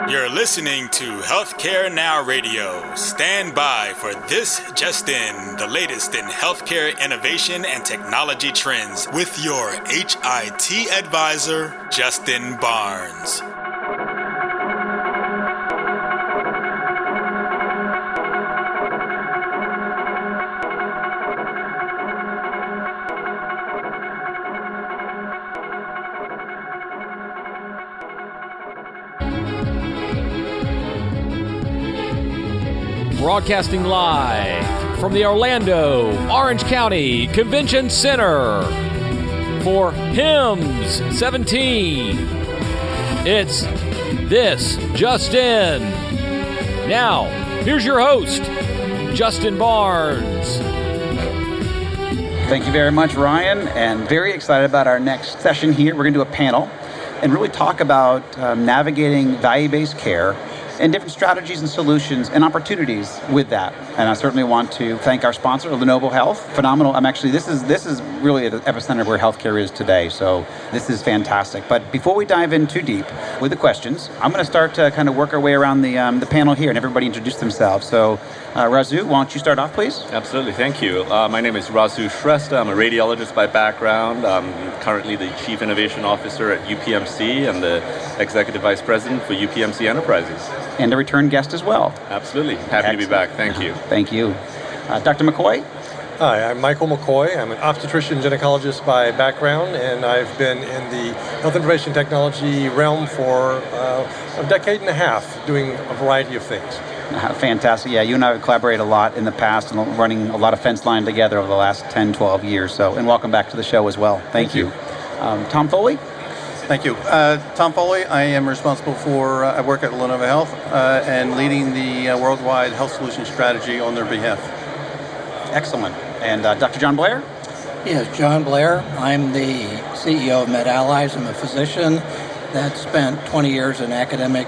You're listening to Healthcare Now Radio. Stand by for This Just In, the latest in healthcare innovation and technology trends with your HIT advisor, Justin Barnes. Broadcasting live from the Orlando, Orange County Convention Center for HIMSS17. It's This Just In. Now, here's your host, Justin Barnes. Thank you very much, Ryan, and very excited about our next session here. We're going to do a panel and really talk about navigating value-based care and different strategies and solutions and opportunities with that. And I certainly want to thank our sponsor, Lenovo Health. Phenomenal. This is really at the epicenter of where healthcare is today. So this is fantastic. But before we dive in too deep with the questions, I'm going to start to kind of work our way around the panel here and everybody introduce themselves. So Rasu, why don't you start off, please? Absolutely. Thank you. My name is Rasu Shrestha. I'm a radiologist by background. I'm currently the Chief Innovation Officer at UPMC and the Executive Vice President for UPMC Enterprises. And a return guest as well. Absolutely. Happy to be back. Thank you. Thank you. Dr. McCoy? Hi, I'm Michael McCoy. I'm an obstetrician gynecologist by background, and I've been in the health information technology realm for a decade and a half, doing a variety of things. Fantastic. Yeah, you and I have collaborated a lot in the past and running a lot of fence line together over the last 10, 12 years. So, and welcome back to the show as well. Thank you. Tom Foley? Thank you. Tom Foley. I am responsible for, I work at Lenovo Health and leading the worldwide health solution strategy on their behalf. Excellent. And Dr. John Blair? Yes, John Blair. I'm the CEO of MedAllies. I'm a physician that spent 20 years in academic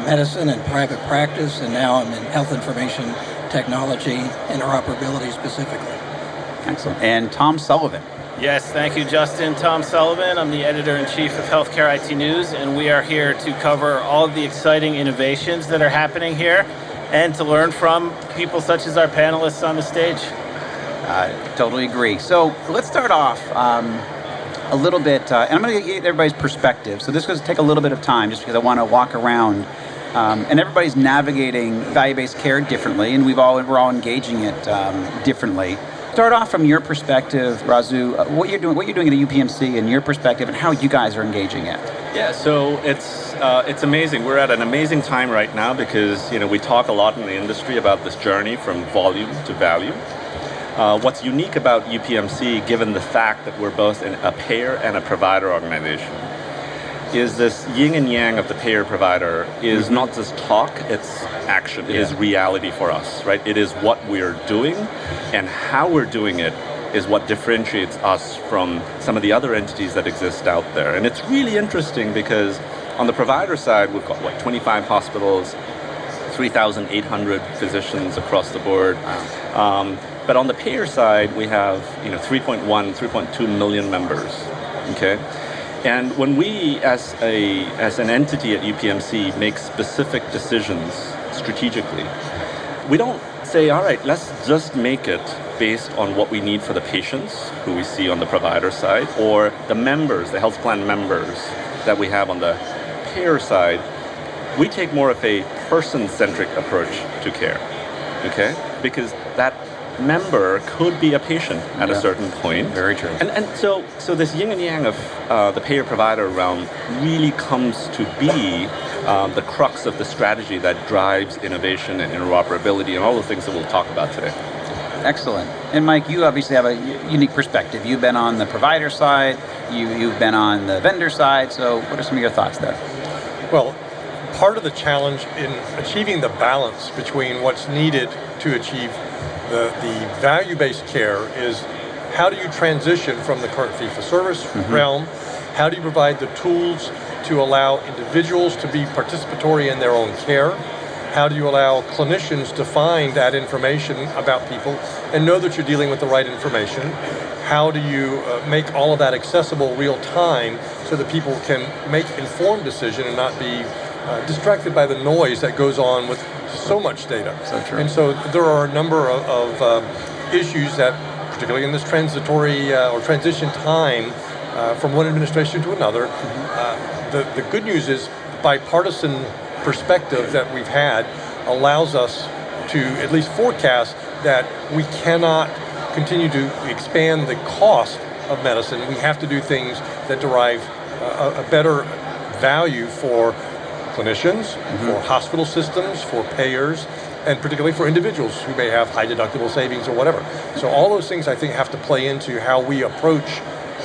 medicine and private practice, and now I'm in health information technology, interoperability specifically. Excellent. And Tom Sullivan? Yes, thank you, Justin. Tom Sullivan. I'm the Editor-in-Chief of Healthcare IT News, and we are here to cover all of the exciting innovations that are happening here and to learn from people such as our panelists on the stage. Totally agree. So let's start off a little bit, and I'm going to get everybody's perspective. So this is going to take a little bit of time just because I want to walk around, and everybody's navigating value-based care differently, and we're all engaging it differently. Start off from your perspective, Rasu, what you're doing at the UPMC and your perspective and how you guys are engaging it. Yeah, so it's amazing. We're at an amazing time right now because we talk a lot in the industry about this journey from volume to value. What's unique about UPMC, given the fact that we're both a payer and a provider organization, is this yin and yang of the payer-provider is not just talk, it's action. It is reality for us, right? It is what we're doing, and how we're doing it is what differentiates us from some of the other entities that exist out there. And it's really interesting because on the provider side, we've got, 25 hospitals, 3,800 physicians across the board. But on the payer side, we have 3.2 million members, okay? And when we, as an entity at UPMC, make specific decisions strategically, we don't say, all right, let's just make it based on what we need for the patients who we see on the provider side, or the members, the health plan members that we have on the payer side. We take more of a person-centric approach to care, okay? Because that member could be a patient at a certain point. Very true. And so this yin and yang of the payer-provider realm really comes to be the crux of the strategy that drives innovation and interoperability and all the things that we'll talk about today. Excellent. And Mike, you obviously have a unique perspective. You've been on the provider side, you've been on the vendor side, so what are some of your thoughts there? Well, part of the challenge in achieving the balance between what's needed to achieve the value-based care is how do you transition from the current fee-for-service realm? How do you provide the tools to allow individuals to be participatory in their own care? How do you allow clinicians to find that information about people and know that you're dealing with the right information? How do you make all of that accessible real time so that people can make informed decision and not be distracted by the noise that goes on with so much data. So true. And so there are a number of issues that, particularly in this transitory or transition time from one administration to another, the good news is bipartisan perspective that we've had allows us to at least forecast that we cannot continue to expand the cost of medicine. We have to do things that derive a better value for clinicians, for hospital systems, for payers, and particularly for individuals who may have high deductible savings or whatever. So all those things I think have to play into how we approach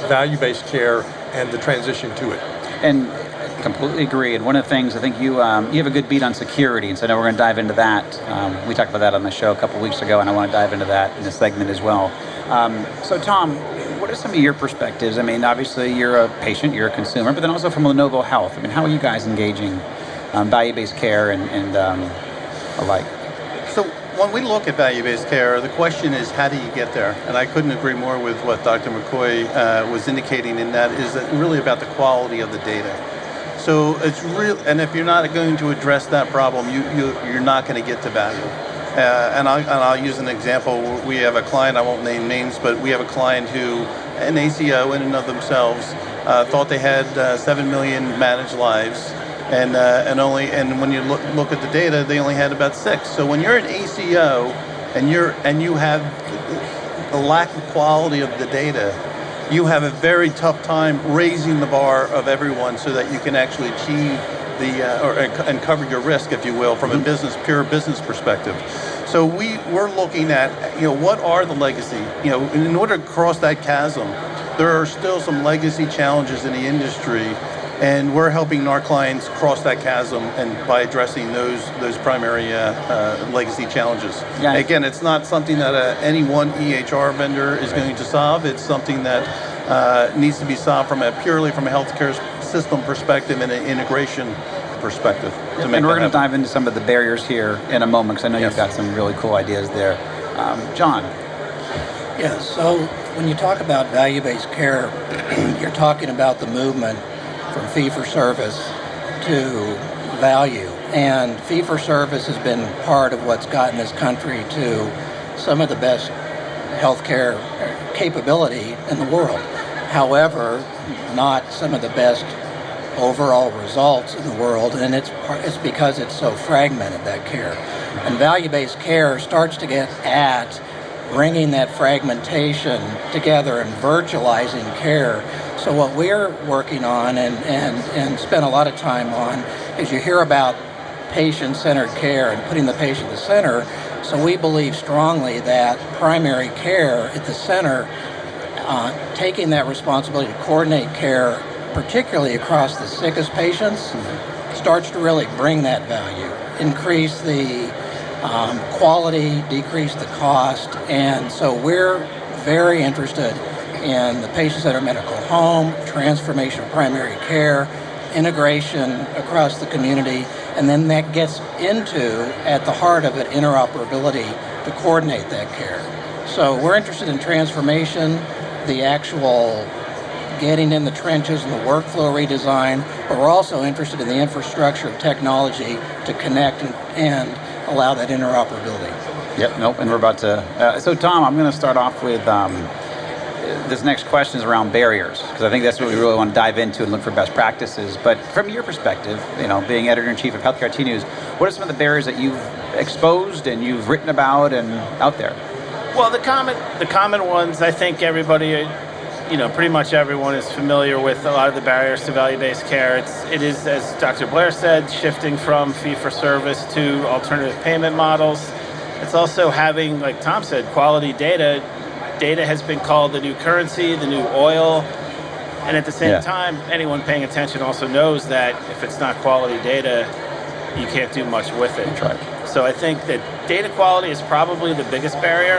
value-based care and the transition to it. And completely agree. And one of the things I think you have a good beat on security, and so now we're going to dive into that. We talked about that on the show a couple weeks ago, and I want to dive into that in this segment as well. So Tom, what are some of your perspectives? I mean, obviously you're a patient, you're a consumer, but then also from Lenovo Health. I mean, how are you guys engaging value-based care and alike? So when we look at value-based care, the question is, how do you get there? And I couldn't agree more with what Dr. McCoy was indicating in that, is that really about the quality of the data. So it's real, and if you're not going to address that problem, you're not going to get to value. And I'll use an example. We have a client, I won't name names, but we have a client who, an ACO in and of themselves, thought they had 7 million managed lives, and when you look at the data, they only had about 6. So when you're an ACO and you have the lack of quality of the data, you have a very tough time raising the bar of everyone so that you can actually achieve and cover your risk, if you will, from a pure business perspective. So we're looking at, what are the legacy? In order to cross that chasm, there are still some legacy challenges in the industry, and we're helping our clients cross that chasm and by addressing those primary legacy challenges. Yeah. Again, it's not something that any one EHR vendor is going to solve. It's something that needs to be solved purely from a healthcare system perspective and an integration perspective. And we're going to dive into some of the barriers here in a moment, because I know you've got some really cool ideas there. John. Yeah, so when you talk about value-based care, you're talking about the movement from fee-for-service to value. And fee-for-service has been part of what's gotten this country to some of the best healthcare capability in the world. However, not some of the best overall results in the world, and it's because it's so fragmented, that care. And value-based care starts to get at bringing that fragmentation together and virtualizing care. So what we're working on and spend a lot of time on is, you hear about patient-centered care and putting the patient at the center. So we believe strongly that primary care at the center, taking that responsibility to coordinate care, particularly across the sickest patients, starts to really bring that value, increase the quality, decrease the cost. And so we're very interested in the patient-centered medical home, transformation of primary care, integration across the community, and then that gets into, at the heart of it, interoperability to coordinate that care. So we're interested in transformation, the actual getting in the trenches and the workflow redesign, but we're also interested in the infrastructure of technology to connect and allow that interoperability. Yep, nope, and we're about to... so Tom, I'm going to start off with this next question is around barriers, because I think that's what we really want to dive into and look for best practices. But from your perspective, being editor-in-chief of Healthcare IT News, what are some of the barriers that you've exposed and you've written about and out there? Well, the common ones, I think everybody, pretty much everyone is familiar with a lot of the barriers to value-based care. It is, as Dr. Blair said, shifting from fee-for-service to alternative payment models. It's also having, like Tom said, quality data. Data has been called the new currency, the new oil. And at the same time, anyone paying attention also knows that if it's not quality data, you can't do much with it. That's right. So I think that data quality is probably the biggest barrier.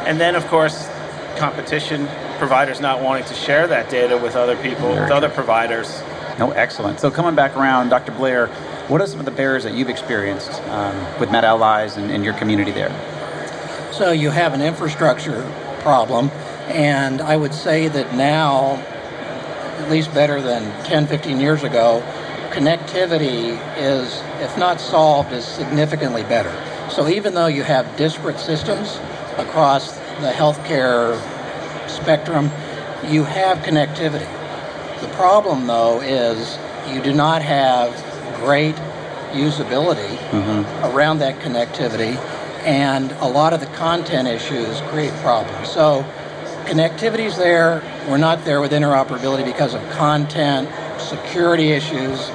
And then, of course, competition, providers not wanting to share that data with other people, with other providers. No, excellent. So coming back around, Dr. Blair, what are some of the barriers that you've experienced with MedAllies and your community there? So you have an infrastructure problem, and I would say that now, at least better than 10, 15 years ago, connectivity is, if not solved, is significantly better. So even though you have disparate systems across the healthcare spectrum, you have connectivity. The problem, though, is you do not have great usability around that connectivity, and a lot of the content issues create problems. So connectivity's there. We're not there with interoperability because of content, security issues,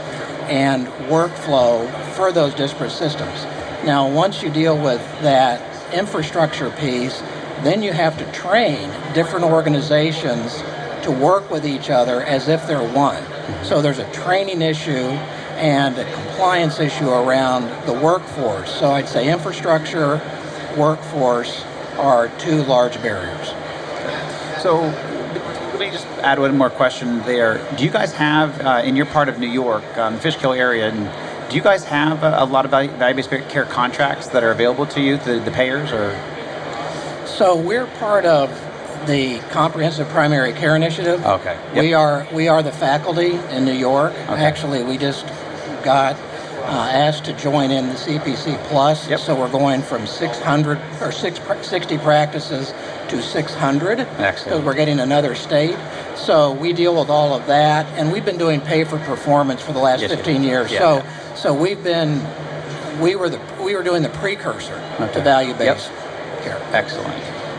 and workflow for those disparate systems. Now, once you deal with that infrastructure piece, then you have to train different organizations to work with each other as if they're one. So there's a training issue and a compliance issue around the workforce. So I'd say infrastructure, workforce are two large barriers. So let me just add one more question there. Do you guys have, in your part of New York, Fishkill area, and do you guys have a lot of value-based care contracts that are available to you, the payers, or? So we're part of the Comprehensive Primary Care Initiative. Okay. Yep. We are the faculty in New York. Okay. Actually, we just got asked to join in the CPC Plus. Yep. So we're going from 600 or 60 practices to 600. Excellent. Because we're getting another state. So we deal with all of that, and we've been doing pay for performance for the last 15 years. Yeah. So we were doing the precursor to value-based care. Excellent.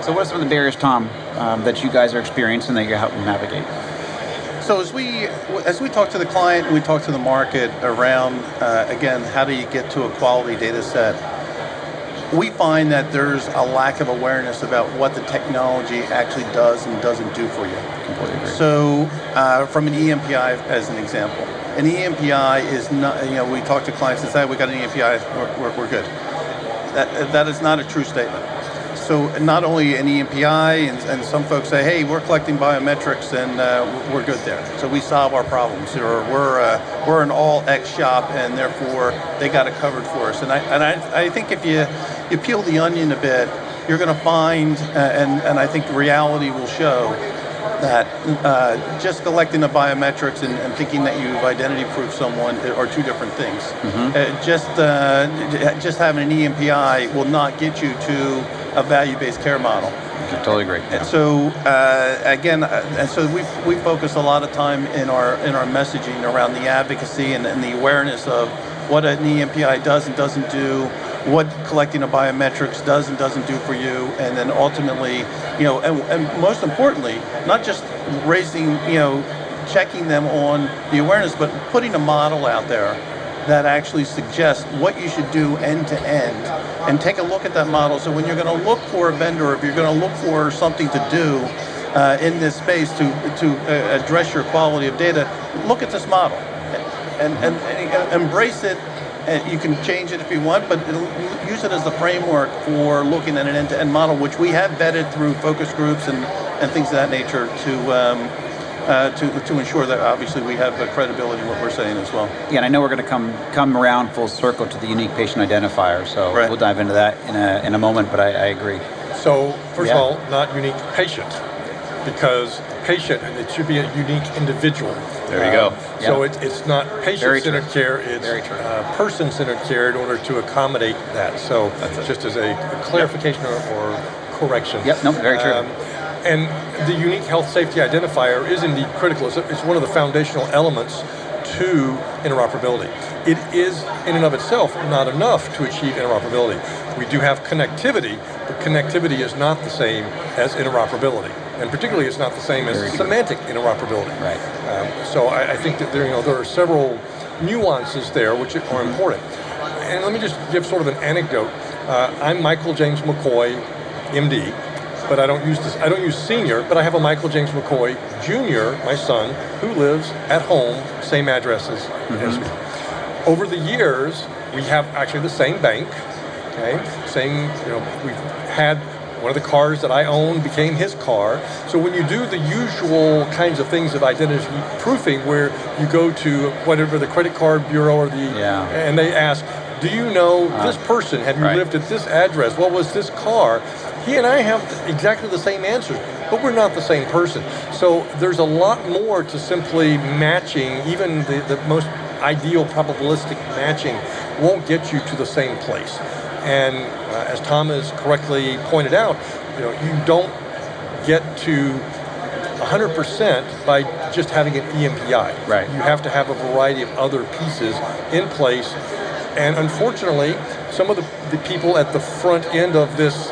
So what are some of the barriers, Tom, that you guys are experiencing that you're helping navigate? So as we talk to the client, we talk to the market around, again, how do you get to a quality data set? We find that there's a lack of awareness about what the technology actually does and doesn't do for you. Completely agree. So from an EMPI as an example, an EMPI is not, we talk to clients and say, we got an EMPI, we're good. That is not a true statement. So not only an EMPI, and some folks say, hey, we're collecting biometrics and we're good there. So we solve our problems. Or we're an all X shop and therefore they got it covered for us. And I think if you peel the onion a bit, you're going to find, and I think the reality will show, that just collecting the biometrics and thinking that you've identity-proofed someone are two different things. Just having an EMPI will not get you to a value-based care model. I totally agree. Yeah. And so we focus a lot of time in our messaging around the advocacy and the awareness of what an EMPI does and doesn't do, what collecting a biometrics does and doesn't do for you, and then ultimately, and most importantly, not just raising, checking them on the awareness, but putting a model out there that actually suggests what you should do end to end, and take a look at that model. So when you're going to look for a vendor, if you're going to look for something to do in this space to address your quality of data, look at this model and embrace it. And you can change it if you want, but use it as the framework for looking at an end-to-end model, which we have vetted through focus groups and things of that nature to ensure that obviously we have credibility in what we're saying as well. Yeah, and I know we're going to come around full circle to the unique patient identifier, so We'll dive into that in a moment, but I agree. So first of all, not unique patient, because patient, it should be a unique individual. There you go. So it's not patient-centered care, it's person-centered care in order to accommodate that. So just as a clarification or correction. Yep, no, very true. And the unique health safety identifier is indeed critical. It's one of the foundational elements to interoperability. It is, in and of itself, not enough to achieve interoperability. We do have connectivity, but connectivity is not the same as interoperability. And particularly, it's not the same as semantic interoperability. Right. So I think that there are several nuances there which are important. And let me just give sort of an anecdote. I'm Michael James McCoy, MD, but I don't use senior, but I have a Michael James McCoy Jr., my son, who lives at home, same addresses as me. Over the years, we have actually the same bank. Okay, we've had. One of the cars that I own became his car. So when you do the usual kinds of things of identity proofing, where you go to whatever the credit card bureau or and they ask, do you know this person? Have you lived at this address? What was this car? He and I have exactly the same answers, but we're not the same person. So there's a lot more to simply matching even the most ideal probabilistic matching won't get you to the same place. And as Tom has correctly pointed out, you don't get to 100% by just having an EMPI. Right. You have to have a variety of other pieces in place. And unfortunately, some of the people at the front end of this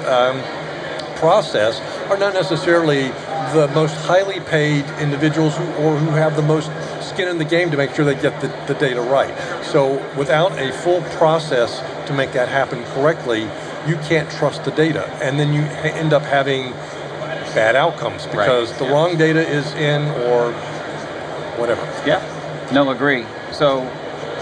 process are not necessarily the most highly paid individuals who have the most skin in the game to make sure they get the data right. So without a full process to make that happen correctly, you can't trust the data. And then you end up having bad outcomes because the wrong data is in or whatever. Yeah, no, agree. So,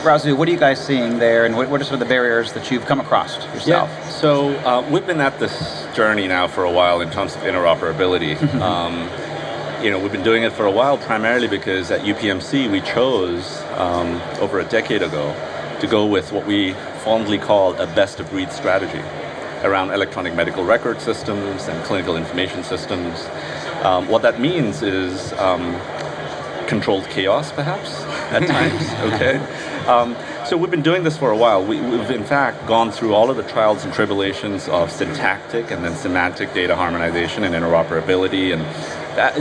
Rasu, what are you guys seeing there, and what are some of the barriers that you've come across yourself? Yeah, so we've been at this journey now for a while in terms of interoperability. We've been doing it for a while primarily because at UPMC we chose over a decade ago to go with what we fondly call a best-of-breed strategy around electronic medical record systems and clinical information systems. What that means is controlled chaos, perhaps, at times, okay? So we've been doing this for a while. We've in fact gone through all of the trials and tribulations of syntactic and then semantic data harmonization and interoperability. And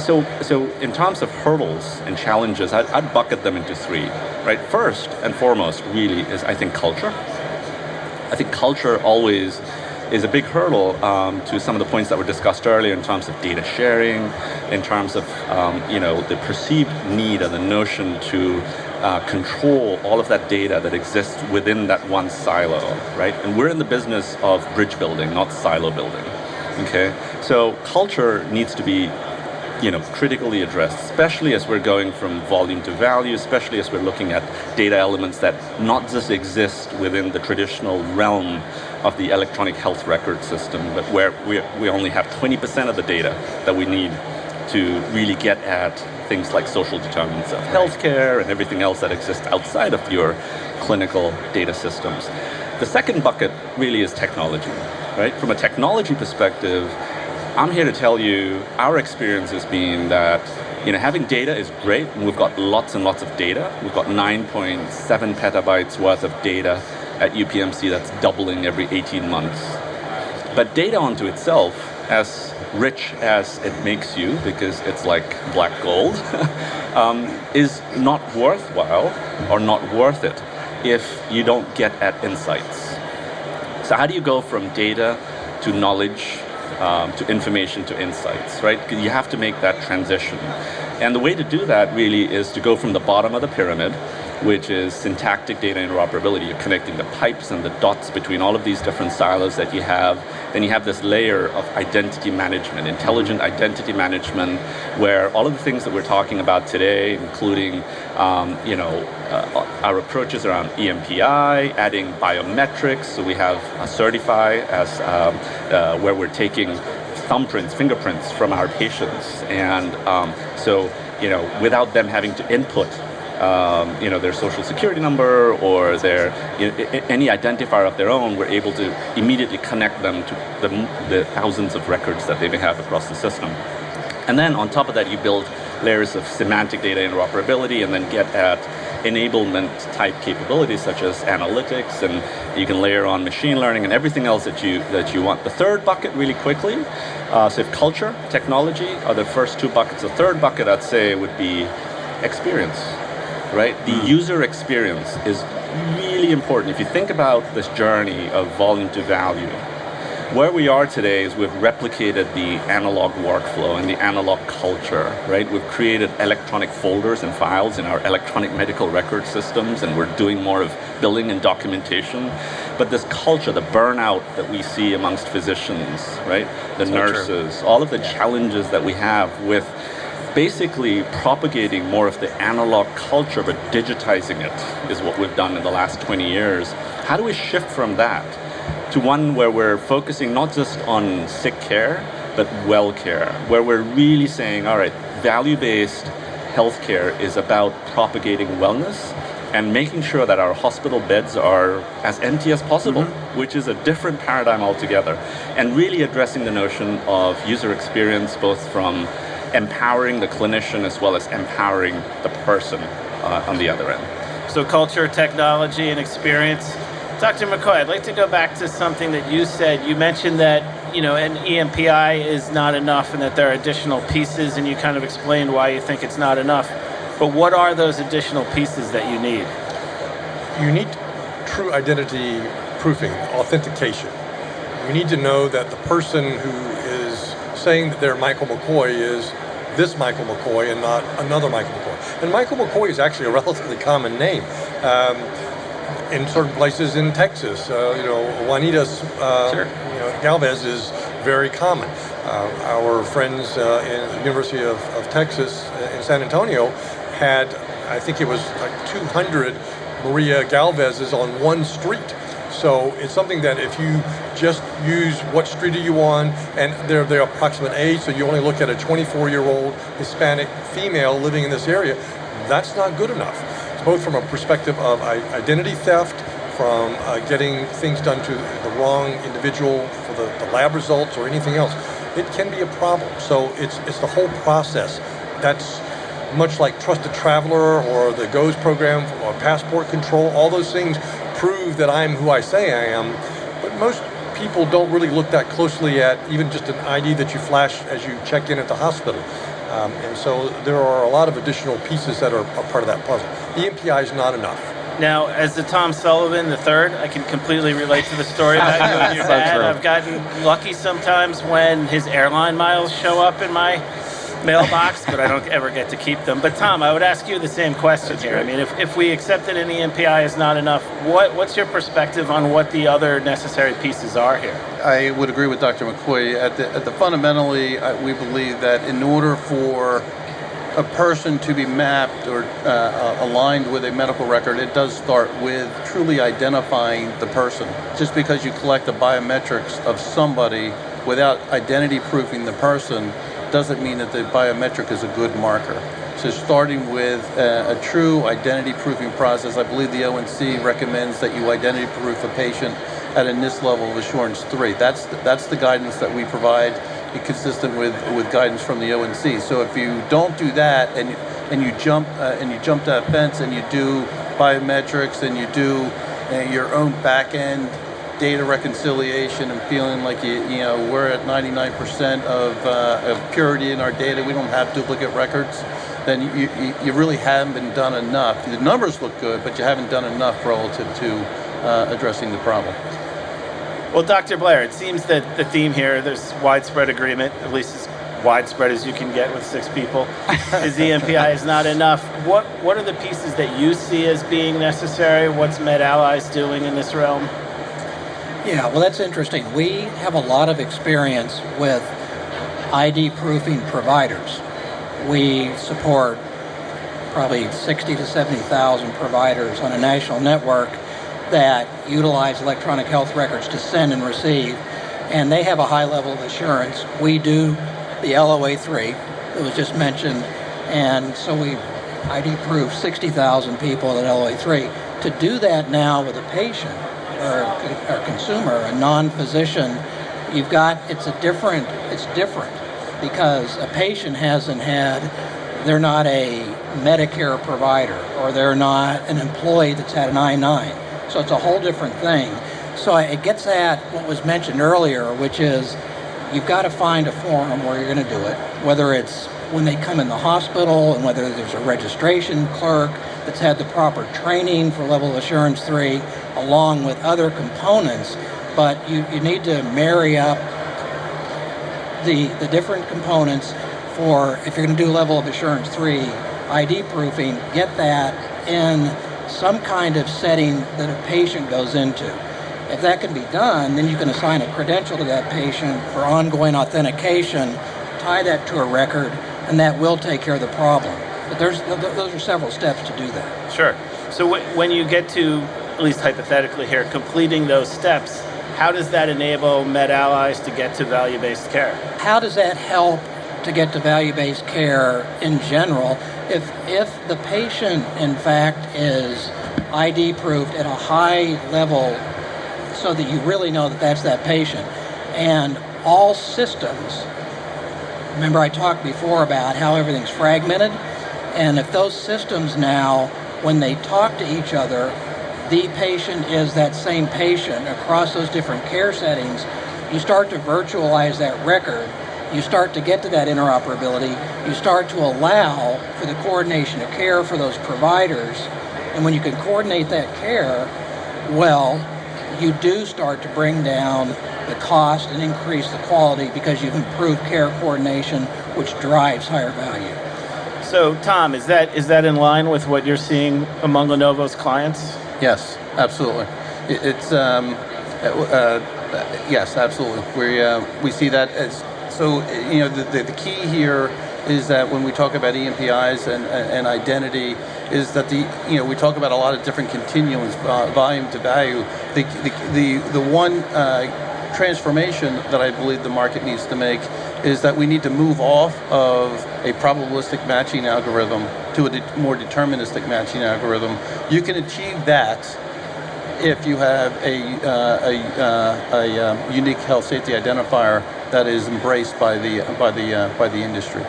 so in terms of hurdles and challenges, I'd bucket them into three, right? First and foremost, really, is I think culture. I think culture always is a big hurdle to some of the points that were discussed earlier in terms of data sharing, in terms of the perceived need and the notion to control all of that data that exists within that one silo, right? And we're in the business of bridge building, not silo building, okay? So culture needs to be critically addressed, especially as we're going from volume to value, especially as we're looking at data elements that not just exist within the traditional realm of the electronic health record system, but where we only have 20% of the data that we need to really get at things like social determinants of healthcare and everything else that exists outside of your clinical data systems. The second bucket really is technology, right? From a technology perspective, I'm here to tell you our experience has been that having data is great, and we've got lots and lots of data. We've got 9.7 petabytes worth of data at UPMC that's doubling every 18 months. But data onto itself, as rich as it makes you, because it's like black gold, is not worthwhile or not worth it if you don't get at insights. So how do you go from data to knowledge, to information to insights, right? You have to make that transition. And the way to do that really is to go from the bottom of the pyramid, which is syntactic data interoperability. You're connecting the pipes and the dots between all of these different silos that you have. Then you have this layer of identity management, intelligent identity management, where all of the things that we're talking about today, including our approaches around EMPI, adding biometrics. So we have Certify as where we're taking thumbprints, fingerprints from our patients, and without them having to input their social security number or their any identifier of their own, we're able to immediately connect them to the thousands of records that they may have across the system. And then on top of that, you build layers of semantic data interoperability and then get at enablement type capabilities such as analytics, and you can layer on machine learning and everything else that you want. The third bucket, really quickly, so if culture, technology are the first two buckets, the third bucket I'd say would be experience, right? The user experience is really important. If you think about this journey of volume to value, where we are today is we've replicated the analog workflow and the analog culture, right? We've created electronic folders and files in our electronic medical record systems, and we're doing more of billing and documentation. But this culture, the burnout that we see amongst physicians, right? The nurses, all of the challenges that we have with basically propagating more of the analog culture, but digitizing it is what we've done in the last 20 years. How do we shift from that to one where we're focusing not just on sick care, but well care, where we're really saying, all right, value-based healthcare is about propagating wellness and making sure that our hospital beds are as empty as possible, which is a different paradigm altogether, and really addressing the notion of user experience, both from empowering the clinician as well as empowering the person on the other end. So culture, technology, and experience. Dr. McCoy, I'd like to go back to something that you said. You mentioned that, an EMPI is not enough and that there are additional pieces, and you kind of explained why you think it's not enough. But what are those additional pieces that you need? You need true identity proofing, authentication. You need to know that the person who is saying that they're Michael McCoy is this Michael McCoy and not another Michael McCoy. And Michael McCoy is actually a relatively common name. In certain places in Texas, Juanita Galvez is very common. Our friends in the University of Texas in San Antonio had, I think it was like 200 Maria Galvezes on one street. So it's something that if you just use what street are you on and their approximate age, so you only look at a 24-year-old Hispanic female living in this area, that's not good enough. Both from a perspective of identity theft, from getting things done to the wrong individual for the lab results or anything else. It can be a problem. So it's the whole process. That's much like Trusted Traveler or the GOES program or passport control. All those things prove that I'm who I say I am. But most people don't really look that closely at even just an ID that you flash as you check in at the hospital. And so there are a lot of additional pieces that are a part of that puzzle. EMPI is not enough. Now, as the Tom Sullivan III, I can completely relate to the story about you and your dad. True. I've gotten lucky sometimes when his airline miles show up in my mailbox, but I don't ever get to keep them. But Tom, I would ask you the same question here. I mean, if we accept that an EMPI is not enough, what's your perspective on what the other necessary pieces are here? I would agree with Dr. McCoy. At the fundamentally, we believe that in order for a person to be mapped or aligned with a medical record, it does start with truly identifying the person. Just because you collect the biometrics of somebody without identity proofing the person doesn't mean that the biometric is a good marker. So starting with a true identity proofing process, I believe the ONC recommends that you identity proof a patient at a NIST level of assurance 3. That's the guidance that we provide, consistent with guidance from the ONC. So if you don't do that and you jump that fence and you do biometrics and you do your own back end data reconciliation and feeling like we're at 99% of purity in our data, we don't have duplicate records, then you really haven't been done enough. The numbers look good, but you haven't done enough relative to addressing the problem. Well, Dr. Blair, it seems that the theme here, there's widespread agreement, at least as widespread as you can get with 6 people, is the EMPI is not enough. What are the pieces that you see as being necessary? What's MedAllies doing in this realm? Yeah, well, that's interesting. We have a lot of experience with ID proofing providers. We support probably 60 to 70,000 providers on a national network that utilize electronic health records to send and receive, and they have a high level of assurance. We do the LOA 3 that was just mentioned, and so we ID proof 60,000 people at LOA 3. To do that now with a patient or a consumer, a non-physician, it's different because a patient they're not a Medicare provider or they're not an employee that's had an I-9. So it's a whole different thing. So it gets at what was mentioned earlier, which is you've got to find a forum where you're going to do it, whether it's when they come in the hospital and whether there's a registration clerk that's had the proper training for level of assurance 3, along with other components. But you need to marry up the different components for, if you're going to do level of assurance 3 ID proofing, get that in some kind of setting that a patient goes into. If that can be done, then you can assign a credential to that patient for ongoing authentication, tie that to a record, and that will take care of the problem. But those are several steps to do that. Sure. So when you get to, at least hypothetically here, completing those steps, how does that enable MedAllies to get to value-based care? How does that help to get to value-based care in general? If the patient, in fact, is ID proofed at a high level so that you really know that that's that patient, and all systems, remember I talked before about how everything's fragmented, and if those systems now when they talk to each other, the patient is that same patient across those different care settings. You start to virtualize that record. You start to get to that interoperability. You start to allow for the coordination of care for those providers. And when you can coordinate that care, well, you do start to bring down the cost and increase the quality because you've improved care coordination, which drives higher value. So, Tom, is that in line with what you're seeing among Lenovo's clients? Yes, absolutely. Yes, absolutely. We see that as so. The key here is that when we talk about EMPIs and identity, is that we talk about a lot of different continuums, volume to value. The one transformation that I believe the market needs to make is that we need to move off of a probabilistic matching algorithm to a more deterministic matching algorithm. You can achieve that if you have a unique health safety identifier that is embraced by the industry.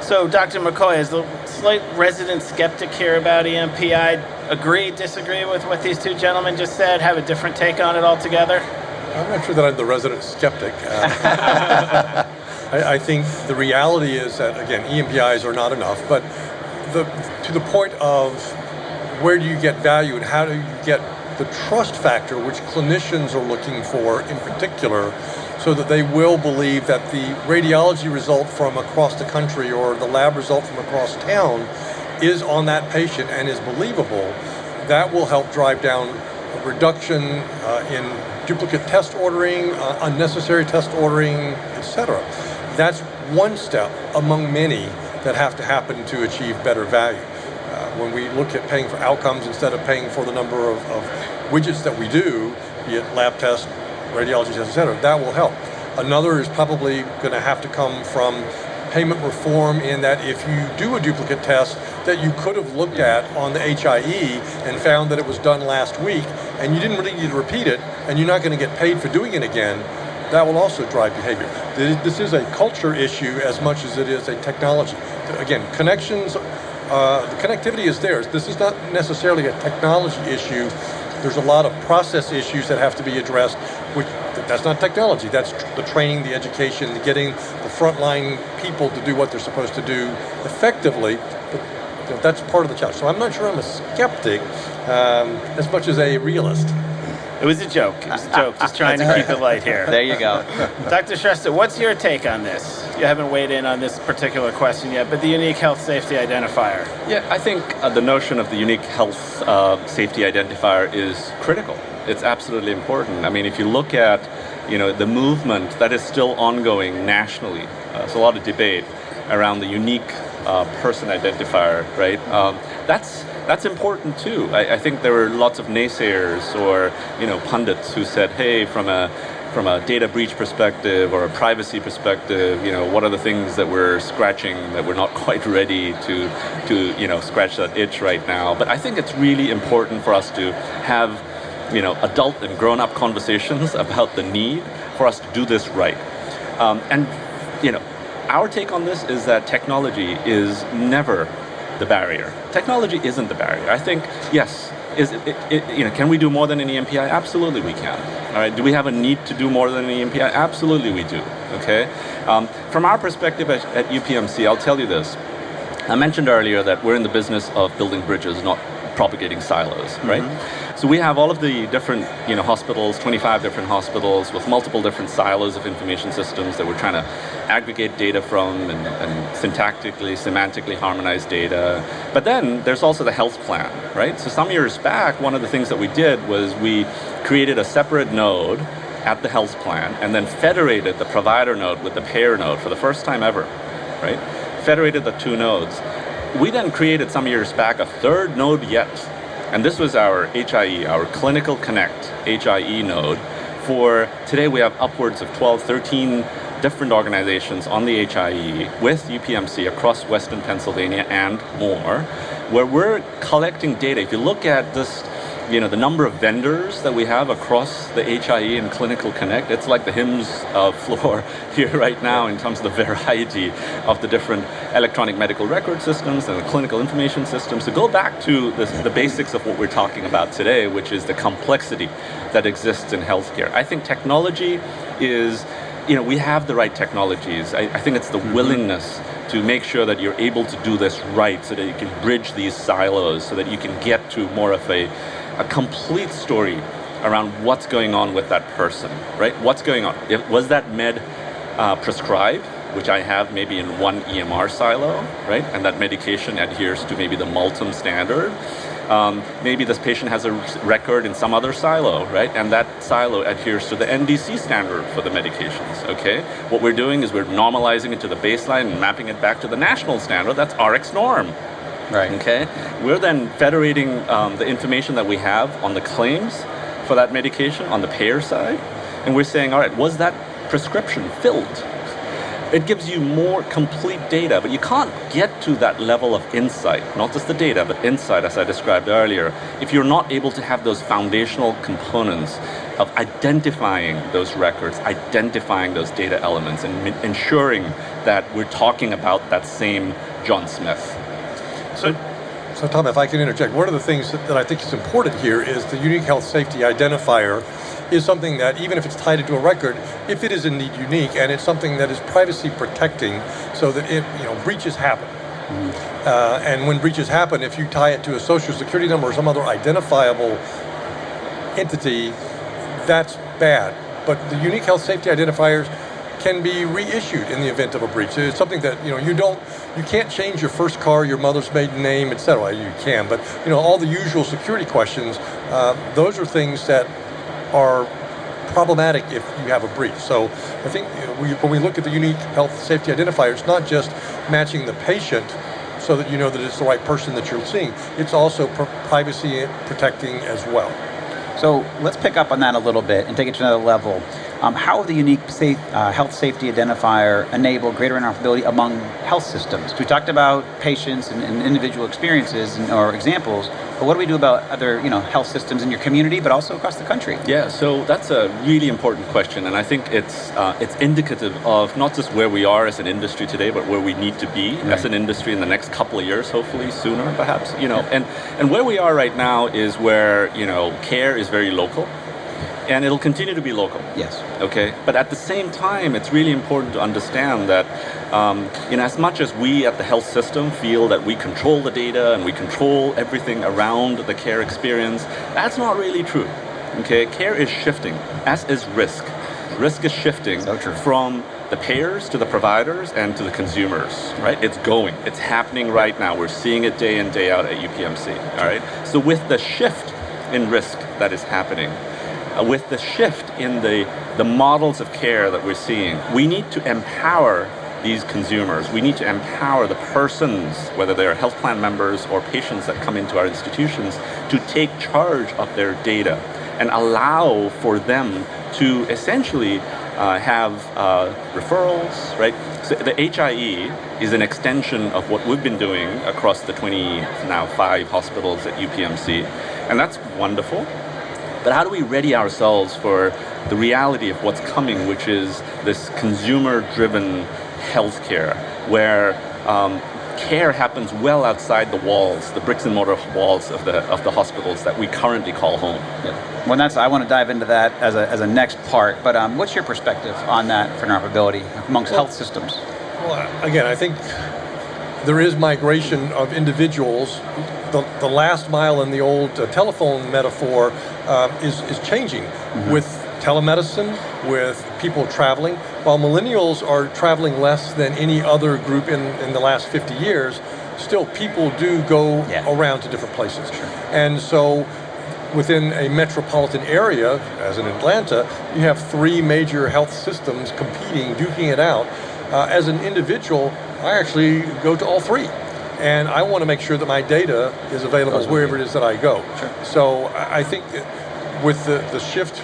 So, Dr. McCoy, is the slight resident skeptic here about EMPI agree, disagree with what these two gentlemen just said, have a different take on it altogether? I'm not sure that I'm the resident skeptic. I think the reality is that, again, EMPIs are not enough, but to the point of where do you get value and how do you get the trust factor, which clinicians are looking for in particular, so that they will believe that the radiology result from across the country or the lab result from across town is on that patient and is believable. That will help drive down a reduction in duplicate test ordering, unnecessary test ordering, etc. That's one step among many that have to happen to achieve better value. When we look at paying for outcomes instead of paying for the number of widgets that we do, be it lab tests, radiology tests, etc., that will help. Another is probably going to have to come from payment reform, in that if you do a duplicate test that you could have looked at on the HIE and found that it was done last week and you didn't really need to repeat it and you're not going to get paid for doing it again, that will also drive behavior. This is a culture issue as much as it is a technology. Again, connections, the connectivity is there. This is not necessarily a technology issue. There's a lot of process issues that have to be addressed, which that's not technology. That's the training, the education, getting the frontline people to do what they're supposed to do effectively. But that's part of the challenge. So I'm not sure I'm a skeptic as much as a realist. It was a joke. It was a joke. Just trying to keep it light here. There you go. Dr. Shrestha, what's your take on this? You haven't weighed in on this particular question yet, but the unique health safety identifier. Yeah, I think the notion of the unique health safety identifier is critical. It's absolutely important. I mean, if you look at, the movement that is still ongoing nationally, there's a lot of debate around the unique person identifier, right? That's important too. I think there were lots of naysayers or pundits who said, hey, from a data breach perspective or a privacy perspective, what are the things that we're scratching that we're not quite ready to scratch that itch right now. But I think it's really important for us to have adult and grown-up conversations about the need for us to do this right. Our take on this is that technology is never the barrier. Technology isn't the barrier. I think, yes, can we do more than an EMPI? Absolutely we can. All right. Do we have a need to do more than an EMPI? Absolutely we do. Okay. From our perspective at UPMC, I'll tell you this. I mentioned earlier that we're in the business of building bridges, not propagating silos, right? Mm-hmm. So we have all of the different, hospitals, 25 different hospitals with multiple different silos of information systems that we're trying to aggregate data from and syntactically, semantically harmonize data. But then there's also the health plan, right? So some years back, one of the things that we did was we created a separate node at the health plan and then federated the provider node with the payer node for the first time ever, right? Federated the two nodes. We then created some years back a third node yet, and this was our HIE, our Clinical Connect HIE node. For today we have upwards of 12, 13 different organizations on the HIE with UPMC across Western Pennsylvania and more, where we're collecting data. If you look at this the number of vendors that we have across the HIE and Clinical Connect, it's like the HIMSS floor here right now in terms of the variety of the different electronic medical record systems and the clinical information systems. So go back to the basics of what we're talking about today, which is the complexity that exists in healthcare. I think technology is, we have the right technologies. I think it's the willingness to make sure that you're able to do this right so that you can bridge these silos, so that you can get to more of a complete story around what's going on with that person, right? What's going on? Was that med prescribed, which I have maybe in one EMR silo, right? And that medication adheres to maybe the Multum standard. Maybe this patient has a record in some other silo, right? And that silo adheres to the NDC standard for the medications, okay? What we're doing is we're normalizing it to the baseline and mapping it back to the national standard. That's RX norm. Right. Okay. We're then federating the information that we have on the claims for that medication on the payer side, and we're saying, all right, was that prescription filled? It gives you more complete data, but you can't get to that level of insight, not just the data, but insight, as I described earlier, if you're not able to have those foundational components of identifying those records, identifying those data elements, and ensuring that we're talking about that same John Smith. So Tom, if I can interject, one of the things that I think is important here is the unique health safety identifier is something that, even if it's tied into a record, if it is indeed unique, and it's something that is privacy protecting, so that breaches happen. And when breaches happen, if you tie it to a social security number or some other identifiable entity, that's bad. But the unique health safety identifiers can be reissued in the event of a breach. It's something that you can't change your first car, your mother's maiden name, etc. You can, but all the usual security questions, those are things that are problematic if you have a breach. So I think when we look at the unique health safety identifier, it's not just matching the patient so that you know that it's the right person that you're seeing. It's also privacy protecting as well. So let's pick up on that a little bit and take it to another level. How will the unique health safety identifier enable greater interoperability among health systems? We talked about patients and individual experiences or examples, but what do we do about other health systems in your community, but also across the country? Yeah, so that's a really important question, and I think it's indicative of not just where we are as an industry today, but where we need to be as an industry in the next couple of years, hopefully sooner, perhaps. And where we are right now is where care is very local. And it'll continue to be local. Yes. Okay. But at the same time, it's really important to understand that, as much as we at the health system feel that we control the data and we control everything around the care experience, that's not really true. Okay. Care is shifting, as is risk. Risk is shifting from the payers to the providers and to the consumers. Right. It's going. It's happening right now. We're seeing it day in, day out at UPMC. All right. So with the shift in risk that is happening, with the shift in the models of care that we're seeing, we need to empower these consumers. We need to empower the persons, whether they're health plan members or patients that come into our institutions, to take charge of their data and allow for them to essentially have referrals, right? So the HIE is an extension of what we've been doing across the 5 hospitals at UPMC, and that's wonderful. But how do we ready ourselves for the reality of what's coming, which is this consumer-driven healthcare, where care happens well outside the walls, the bricks and mortar walls of the hospitals that we currently call home. Yeah. Well, I want to dive into that as a next part. But what's your perspective on that for interoperability amongst health systems? Well, again, I think there is migration of individuals. The last mile in the old telephone metaphor is changing with telemedicine, with people traveling. While millennials are traveling less than any other group in the last 50 years, still people do go around to different places. Sure. And so within a metropolitan area, as in Atlanta, you have 3 major health systems competing, duking it out. As an individual, I actually go to all 3. And I want to make sure that my data is available wherever it is that I go. Sure. So I think that with the shift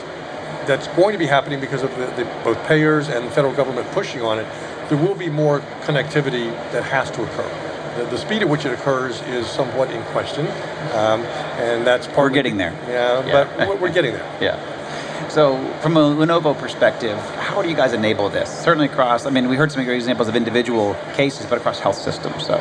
that's going to be happening because of both payers and the federal government pushing on it, there will be more connectivity that has to occur. The speed at which it occurs is somewhat in question, and that's part. We're getting there. Yeah, but we're getting there. Yeah. So from a Lenovo perspective, how do you guys enable this? Certainly across, I mean, we heard some great examples of individual cases, but across health systems, so.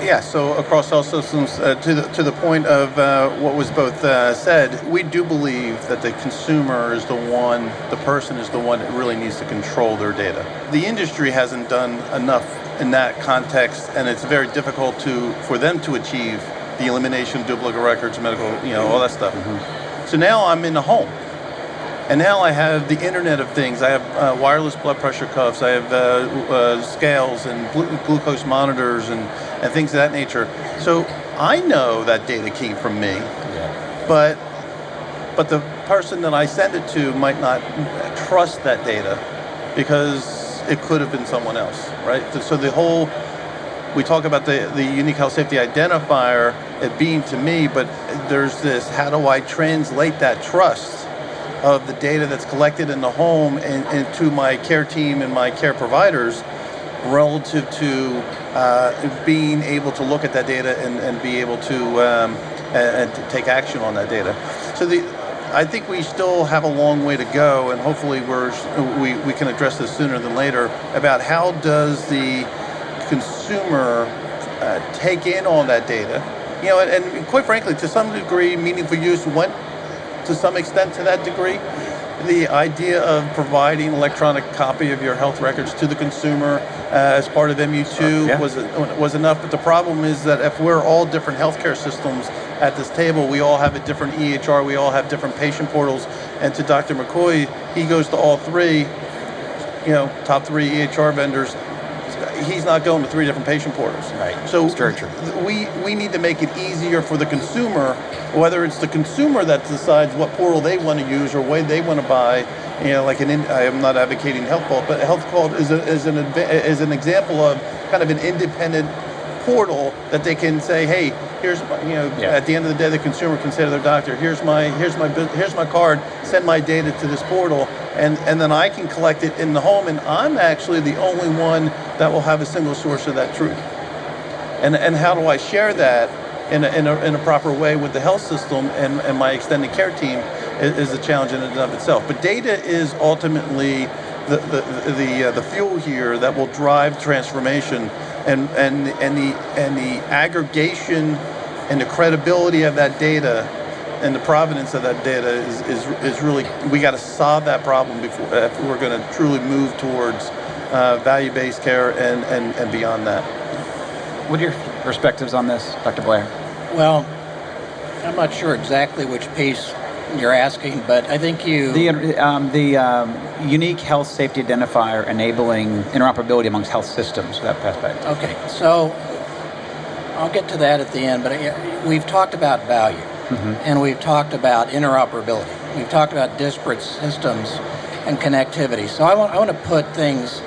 Yeah, so across health systems, to the point of what was both said, we do believe that the consumer is the person is the one that really needs to control their data. The industry hasn't done enough in that context, and it's very difficult for them to achieve the elimination of duplicate records, medical, all that stuff. Mm-hmm. So now I'm in the home. And now I have the Internet of Things. I have wireless blood pressure cuffs. I have scales and glucose monitors and things of that nature. So I know that data came from me, but the person that I send it to might not trust that data because it could have been someone else, right? So we talk about the unique health safety identifier, it being to me, but there's this, how do I translate that trust of the data that's collected in the home and to my care team and my care providers relative to being able to look at that data and be able to and to take action on that data. So I think we still have a long way to go, and hopefully we can address this sooner than later about how does the consumer take in all that data. And quite frankly, to some degree, meaningful use went to some extent to that degree. The idea of providing electronic copy of your health records to the consumer as part of MU2 was enough. But the problem is that if we're all different healthcare systems at this table, we all have a different EHR, we all have different patient portals. And to Dr. McCoy, he goes to all three, top three EHR vendors. He's not going to three different patient portals. Right. So that's very true. We need to make it easier for the consumer, whether it's the consumer that decides what portal they want to use or way they want to buy. I am not advocating Health Vault, but Health Vault is an example of kind of an independent portal that they can say, hey, here's at the end of the day, the consumer can say to their doctor, here's my card, send my data to this portal, and then I can collect it in the home, and I'm actually the only one that will have a single source of that truth. And how do I share that in a proper way with the health system and my extended care team is a challenge in and of itself. But data is ultimately the fuel here that will drive transformation. And the aggregation and the credibility of that data and the provenance of that data is really, we got to solve that problem before if we're going to truly move towards value-based care and beyond that. What are your perspectives on this, Dr. Blair? Well, I'm not sure exactly which piece you're asking, but I think the unique health safety identifier enabling interoperability amongst health systems, that aspect. Okay, so I'll get to that at the end, but we've talked about value, and we've talked about interoperability. We've talked about disparate systems and connectivity. So I want to put things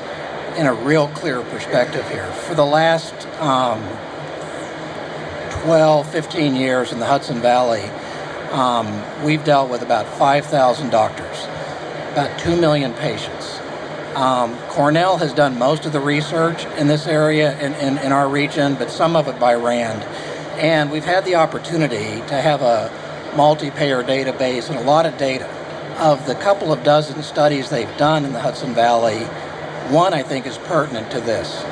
in a real clear perspective here. For the last 12, 15 years in the Hudson Valley, we've dealt with about 5,000 doctors, about 2 million patients. Cornell has done most of the research in this area in our region, but some of it by RAND. And we've had the opportunity to have a multi-payer database and a lot of data. Of the couple of dozen studies they've done in the Hudson Valley, one I think is pertinent to this.